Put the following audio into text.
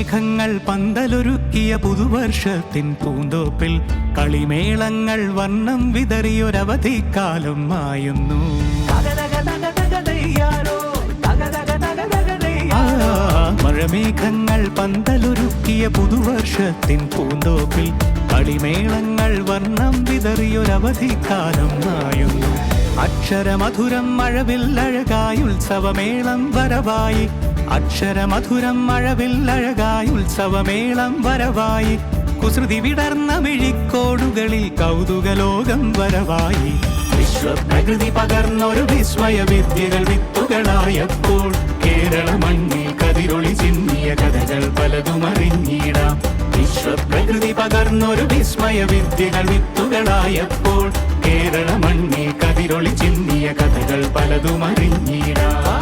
മഴമേഘങ്ങൾ പന്തലൊരുക്കിയ പുതുവർഷത്തിൻ പൂന്തോപ്പിൽ കളിമേളങ്ങൾ വർണ്ണം വിതറിയൊരവധിക്കാലം മായുന്നു. മഴമേഘങ്ങൾ പന്തലൊരുക്കിയ പുതുവർഷത്തിൻ പൂന്തോപ്പിൽ കളിമേളങ്ങൾ വർണ്ണം വിതറിയൊരവധിക്കാലം മായുന്നു. അക്ഷരമധുരം മഴവില്ലഴകായി ഉത്സവമേളം വരവായി. അക്ഷരമധുരം മഴവില്ലഴകായി ഉത്സവമേളം വരവായി. കുസൃതി വിടർന്ന മിഴിക്കോടുകളിൽ കൗതുകലോകം വരവായി. വിശ്വപ്രകൃതി പകർന്നൊരു വിസ്മയ വിദ്യകൾ വിത്തുകളായപ്പോൾ കേരള മണ്ണിൽ കതിരൊളി ചിന്നിയ കഥകൾ പലതും അറിഞ്ഞിടാം. വിശ്വപ്രകൃതി പകർന്നൊരു വിസ്മയ വിദ്യകൾ വിത്തുകളായപ്പോൾ കേരള മണ്ണിൽ കതിരൊളി ചിന്നിയ കഥകൾ പലതും അറിഞ്ഞിടാം.